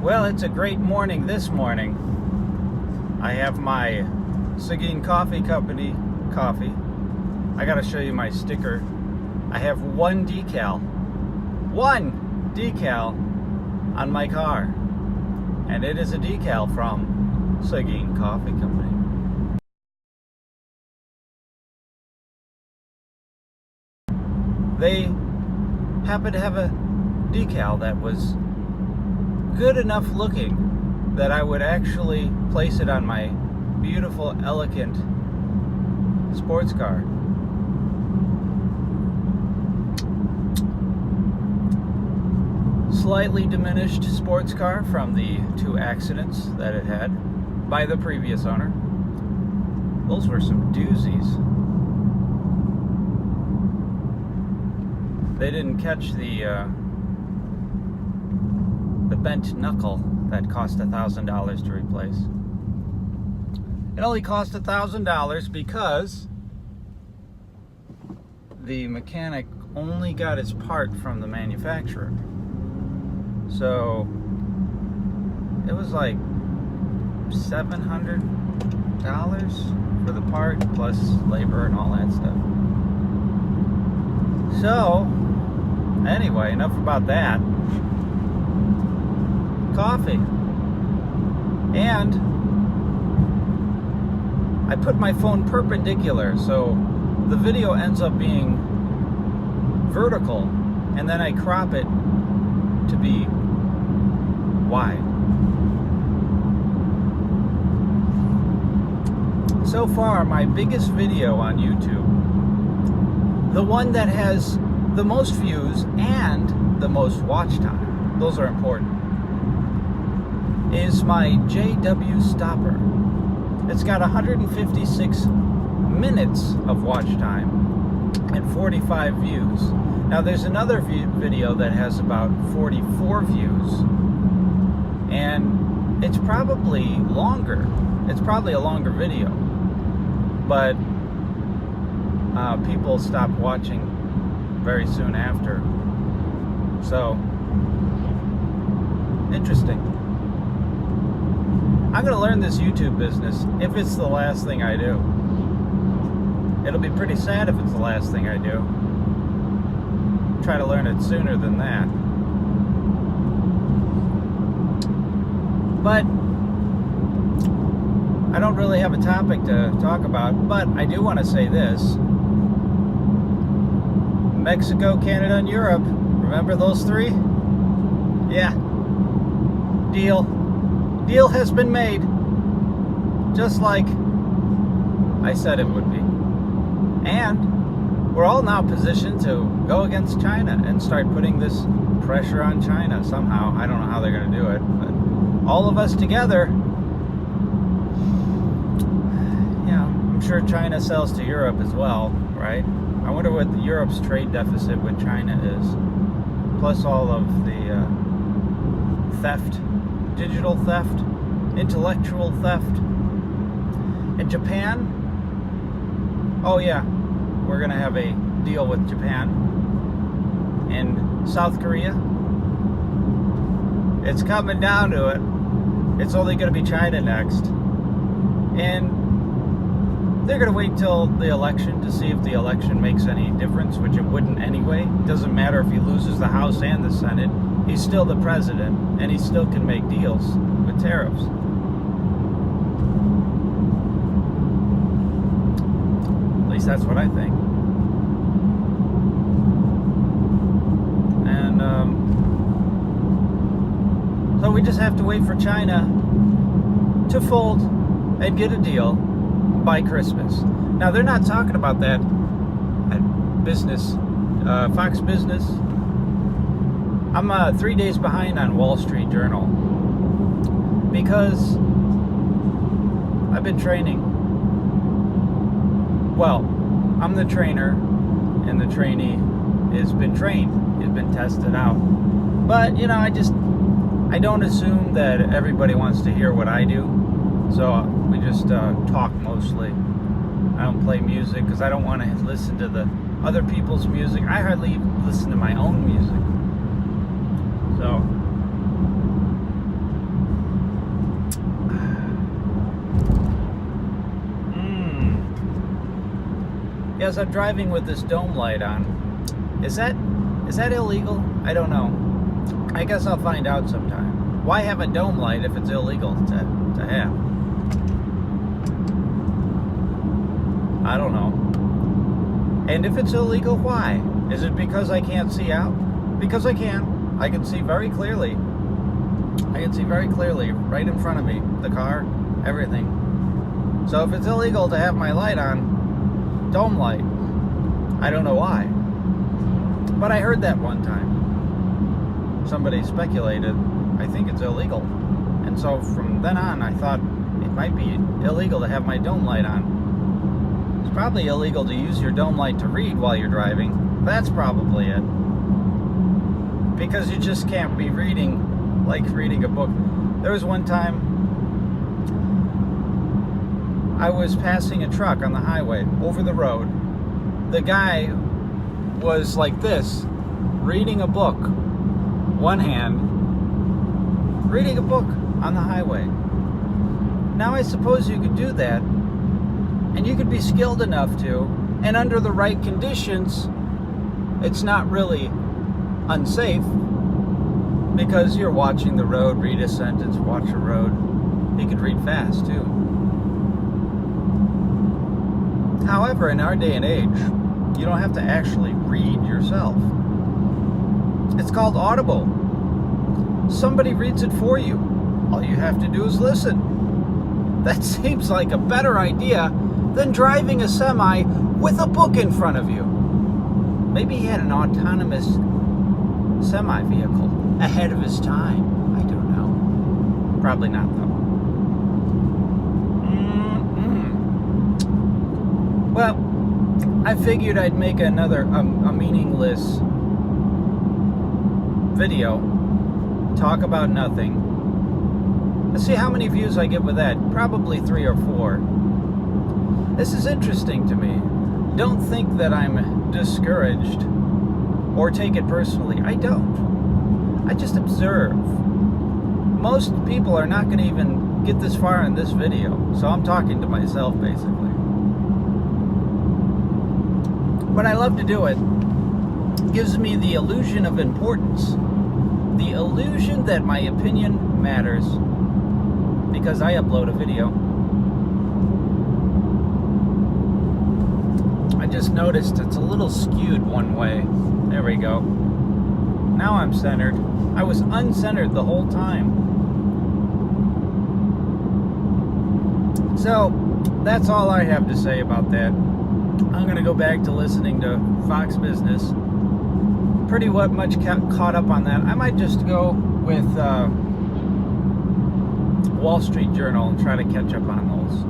Well, it's a great morning this morning. I have my Seguin Coffee Company coffee. I gotta show you my sticker. I have one decal on my car, and it is a decal from Seguin Coffee Company. They happened to have a decal that was good enough looking that I would actually place it on my beautiful, elegant sports car. Slightly diminished sports car from the 2 accidents that it had by the previous owner. Those were some doozies. They didn't catch the bent knuckle that cost $1,000 to replace. It only cost $1,000 because the mechanic only got his part from the manufacturer. So it was like $700 for the part plus labor and all that stuff. So anyway, enough about that. Coffee. And I put my phone perpendicular, so the video ends up being vertical, and then I crop it to be wide. So far, my biggest video on YouTube, the one that has the most views and the most watch time, those are important, is my JW Stopper. It's got 156 minutes of watch time and 45 views. Now there's another video that has about 44 views, and it's probably longer. It's probably a longer video, but people stopped watching very soon after. So, interesting. I'm going to learn this YouTube business if it's the last thing I do. It'll be pretty sad if it's the last thing I do. Try to learn it sooner than that. But I don't really have a topic to talk about, but I do want to say this. Mexico, Canada, and Europe. Remember those 3? Yeah. Deal. Deal has been made. Just like I said it would be. And we're all now positioned to go against China and start putting this pressure on China somehow. I don't know how they're going to do it, but all of us together. Yeah, I'm sure China sells to Europe as well, right? I wonder what Europe's trade deficit with China is. Plus all of the theft, digital theft, intellectual theft. In Japan, oh yeah, we're gonna have a deal with Japan. In South Korea, it's coming down to it. It's only gonna be China next. And they're gonna wait till the election to see if the election makes any difference, which it wouldn't anyway. It doesn't matter if he loses the House and the Senate. He's still the president, and he still can make deals with tariffs. At least that's what I think. And so we just have to wait for China to fold and get a deal by Christmas. Now they're not talking about that at business, Fox Business. I'm 3 days behind on Wall Street Journal because I've been training. Well, I'm the trainer and the trainee has been trained, has been tested out. But, you know, I don't assume that everybody wants to hear what I do. So we just talk mostly. I don't play music because I don't want to listen to the other people's music. I hardly listen to my own music. So Yes, I'm driving with this dome light on. Is that illegal? I don't know. I guess I'll find out sometime. Why have a dome light if it's illegal to have? I don't know. And if it's illegal, why? Is it because I can't see out? Because I can. I can see very clearly. I can see very clearly right in front of me. The car, everything. So if it's illegal to have my light on, dome light, I don't know why. But I heard that one time. Somebody speculated, I think it's illegal. And so from then on, I thought it might be illegal to have my dome light on. It's probably illegal to use your dome light to read while you're driving. That's probably it. Because you just can't be reading like reading a book. There was one time I was passing a truck on the highway over the road. The guy was like this, reading a book, one hand, reading a book on the highway. Now I suppose you could do that, and you could be skilled enough to, and under the right conditions, it's not really unsafe, because you're watching the road, read a sentence, watch the road. You could read fast too. However, in our day and age, you don't have to actually read yourself. It's called Audible. Somebody reads it for you. All you have to do is listen. That seems like a better idea than driving a semi with a book in front of you. Maybe he had an autonomous semi vehicle ahead of his time. I don't know. Probably not, though. Well, I figured I'd make another a meaningless video, talk about nothing. Let's see how many views I get with that. Probably 3 or 4. This is interesting to me. Don't think that I'm discouraged or take it personally. I don't. I just observe. Most people are not going to even get this far in this video, so I'm talking to myself basically. But I love to do it. It gives me the illusion of importance. The illusion that my opinion matters because I upload a video. I just noticed it's a little skewed one way. There we go. Now I'm centered. I was uncentered the whole time. So, that's all I have to say about that. I'm going to go back to listening to Fox Business. Pretty much caught up on that. I might just go with Wall Street Journal and try to catch up on those.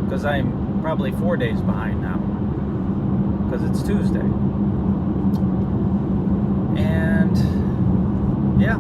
Because I'm probably 4 days behind now. Because it's Tuesday. And, yeah.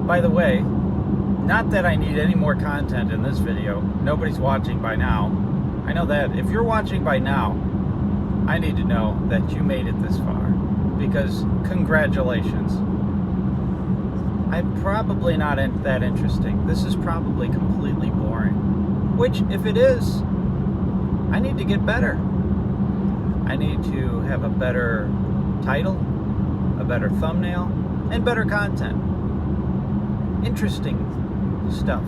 By the way, not that I need any more content in this video. Nobody's watching by now. I know that. If you're watching by now, I need to know that you made it this far. Because congratulations. I'm probably not that interesting. This is probably completely boring. Which, if it is, I need to get better. I need to have a better title, a better thumbnail, and better content. Interesting stuff.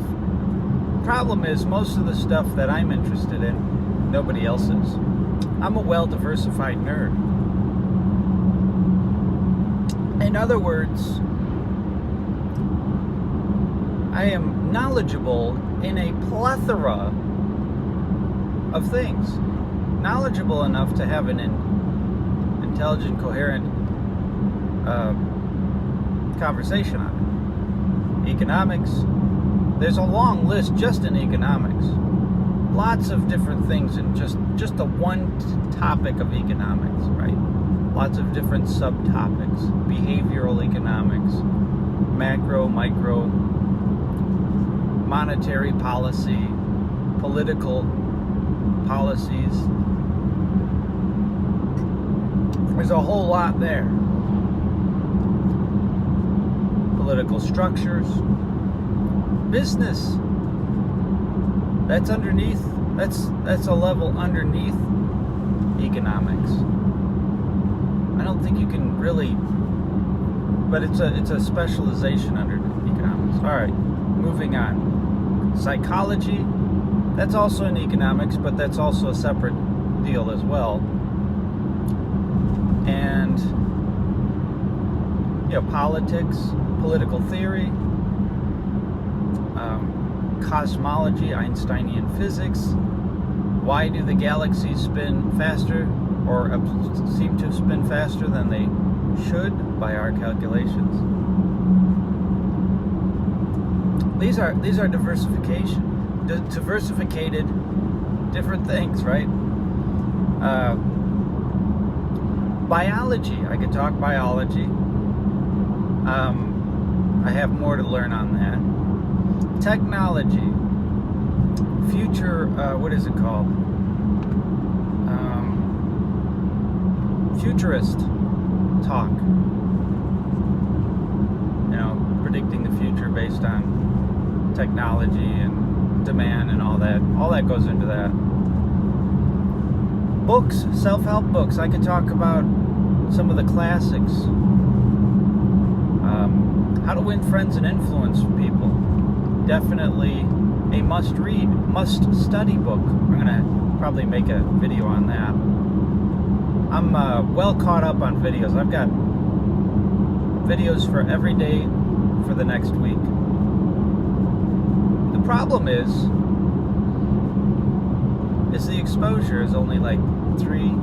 Problem is, most of the stuff that I'm interested in, nobody else is. I'm a well-diversified nerd. In other words, I am knowledgeable in a plethora of things. Knowledgeable enough to have an intelligent, coherent conversation on it. Economics. There's a long list just in economics. Lots of different things in just the one topic of economics, right? Lots of different subtopics. Behavioral economics, macro, micro, monetary policy, political policies. There's a whole lot there. Political structures. Business. That's underneath That's a level underneath economics. I don't think you can really, but it's a specialization under economics. All right, moving on. Psychology, that's also in economics, but that's also a separate deal as well. And politics, political theory, cosmology, Einsteinian physics. Why do the galaxies spin faster, or seem to spin faster than they should by our calculations? These are diversificated different things, right? Biology, I could talk biology. I have more to learn on that. Technology, future, what is it called? Futurist talk. Predicting the future based on technology and demand and all that. All that goes into that. Books, self-help books. I could talk about some of the classics. How to Win Friends and Influence People. Definitely a must-read, must-study book. I'm going to probably make a video on that. I'm well caught up on videos. I've got videos for every day for the next week. The problem is the exposure is only like 3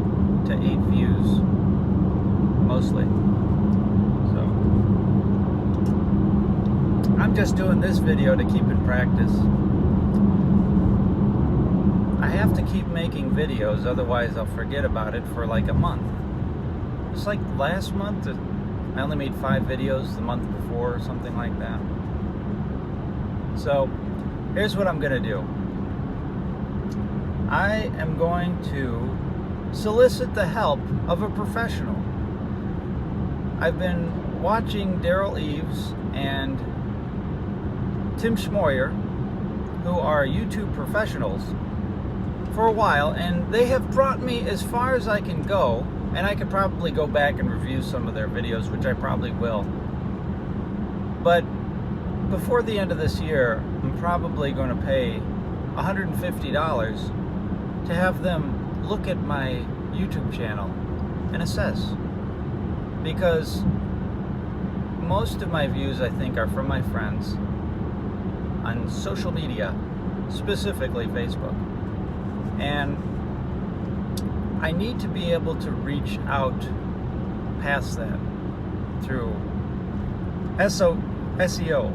to 8 views, mostly. So I'm just doing this video to keep in practice. I have to keep making videos, otherwise I'll forget about it for like a month. It's like last month, I only made 5 videos the month before, or something like that. So here's what I'm gonna do. I am going to solicit the help of a professional. I've been watching Daryl Eves and Tim Schmoyer, who are YouTube professionals, for a while, and they have brought me as far as I can go, and I could probably go back and review some of their videos, which I probably will. But before the end of this year, I'm probably going to pay $150 to have them look at my YouTube channel and assess. Because most of my views, I think, are from my friends on social media, specifically Facebook. And I need to be able to reach out past that through SEO,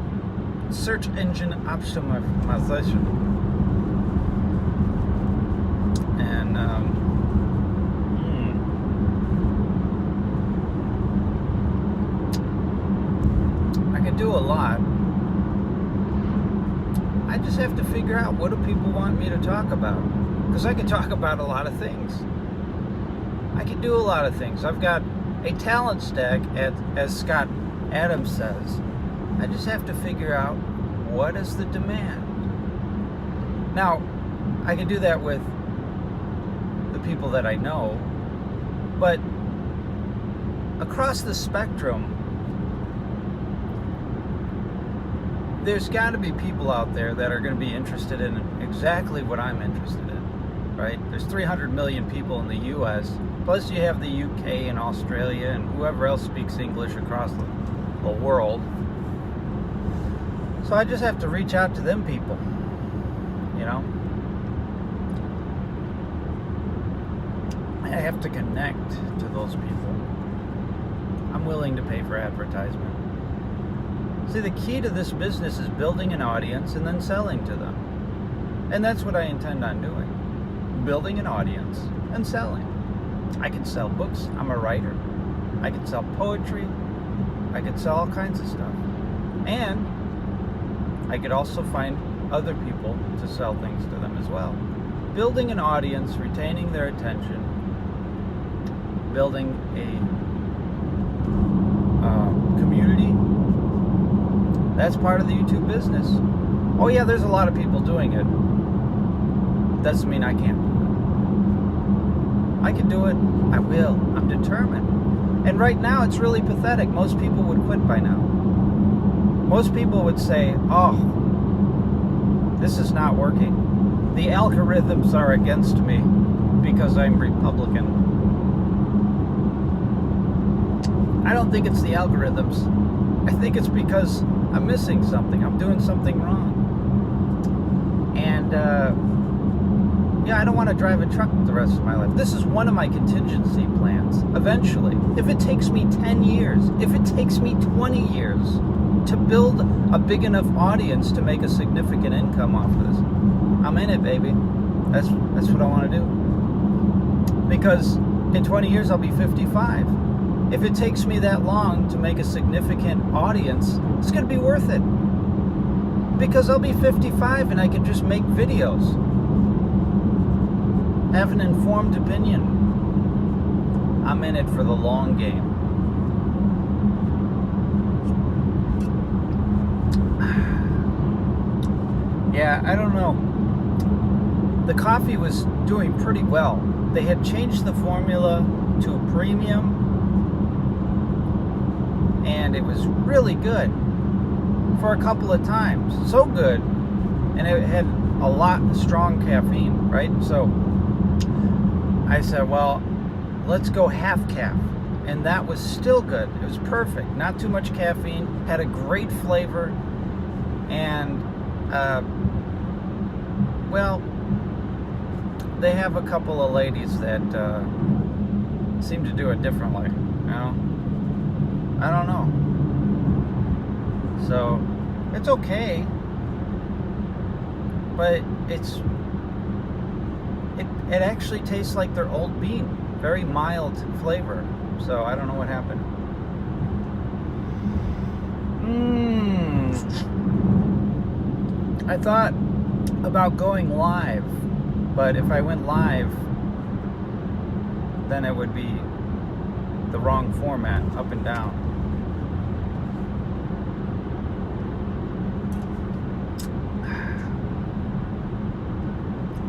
search engine optimization. And I can do a lot. I just have to figure out, what do people want me to talk about? Because I can talk about a lot of things. I can do a lot of things. I've got a talent stack, as Scott Adams says. I just have to figure out, what is the demand? Now, I can do that with the people that I know, but across the spectrum, there's got to be people out there that are going to be interested in exactly what I'm interested in, right? There's 300 million people in the U.S., plus you have the U.K. and Australia and whoever else speaks English across the world. So I just have to reach out to them people, I have to connect to those people. I'm willing to pay for advertisement. See, the key to this business is building an audience and then selling to them. And that's what I intend on doing. Building an audience and selling. I can sell books. I'm a writer. I can sell poetry. I could sell all kinds of stuff. And I could also find other people to sell things to them as well. Building an audience, retaining their attention, building a community. That's part of the YouTube business. Oh yeah, there's a lot of people doing it doesn't mean I can't do it. I can do it. I will. I'm determined. And right now, it's really pathetic. Most people would quit by now. Most people would say, oh, this is not working. The algorithms are against me because I'm Republican. I don't think it's the algorithms. I think it's because I'm missing something. I'm doing something wrong. And, I don't want to drive a truck the rest of my life. This is one of my contingency plans. Eventually, if it takes me 10 years, if it takes me 20 years to build a big enough audience to make a significant income off of this, I'm in it, baby. That's what I want to do. Because in 20 years, I'll be 55. If it takes me that long to make a significant audience, it's going to be worth it. Because I'll be 55 and I can just make videos. Have an informed opinion. I'm in it for the long game. Yeah, I don't know. The coffee was doing pretty well. They had changed the formula to a premium, and it was really good for a couple of times. So good, and it had a lot of strong caffeine, right? So I said, well, let's go half caf. And that was still good. It was perfect. Not too much caffeine. Had a great flavor. And, they have a couple of ladies that seem to do it differently. You know? I don't know. So, it's okay. But it actually tastes like their old bean. Very mild flavor. So I don't know what happened. I thought about going live, but if I went live, then it would be the wrong format, up and down.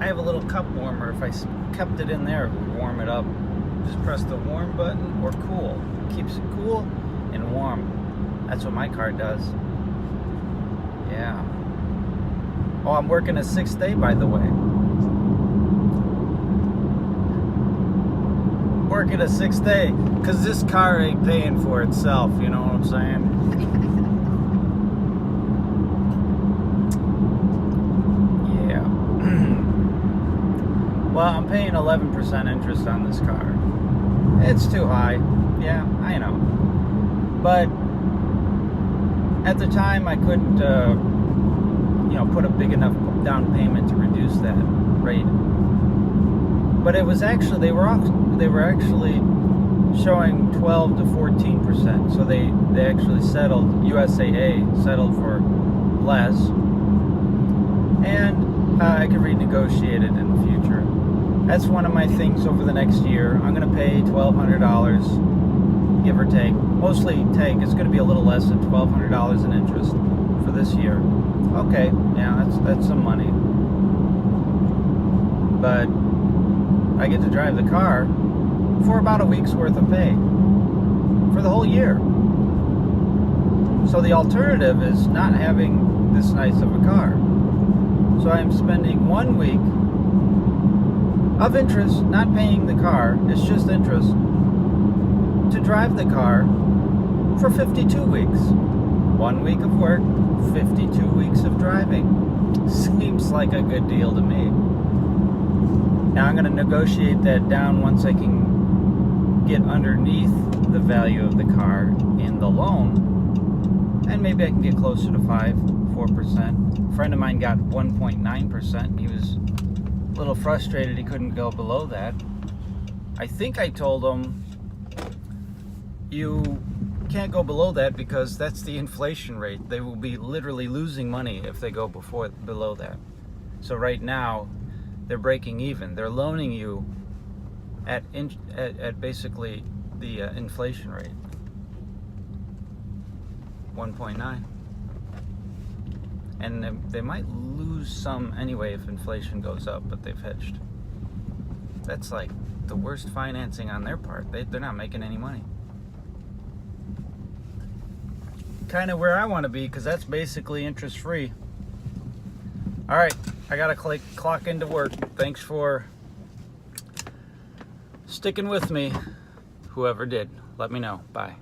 I have a little cup warmer. If I kept it in there, it would warm it up. Just press the warm button or cool. It keeps it cool and warm. That's what my car does. Yeah. Oh, I'm working a 6th day, by the way. Working a 6th day, because this car ain't paying for itself, you know what I'm saying? Well, I'm paying 11% interest on this car. It's too high. Yeah, I know. But at the time, I couldn't, put a big enough down payment to reduce that rate. But it was actually they were actually showing 12 to 14%. So they actually settled. USAA settled for less, and I could renegotiate it in the future. That's one of my things over the next year. I'm going to pay $1,200, give or take. Mostly take. It's going to be a little less than $1,200 in interest for this year. Okay, yeah, that's some money. But I get to drive the car for about a week's worth of pay for the whole year. So the alternative is not having this nice of a car. So I'm spending 1 week of interest, not paying the car, it's just interest, to drive the car for 52 weeks. 1 week of work, 52 weeks of driving. Seems like a good deal to me. Now I'm going to negotiate that down once I can get underneath the value of the car in the loan, and maybe I can get closer to 4%. A friend of mine got 1.9%. He was a little frustrated he couldn't go below that. I think I told him, you can't go below that because that's the inflation rate. They will be literally losing money if they go below that. So right now, they're breaking even. They're loaning you at basically the inflation rate, 1.9. And they might lose some anyway if inflation goes up, but they've hedged. That's like the worst financing on their part. They're not making any money. Kind of where I want to be, because that's basically interest free. All right, I gotta clock into work. Thanks for sticking with me. Whoever did, let me know. Bye.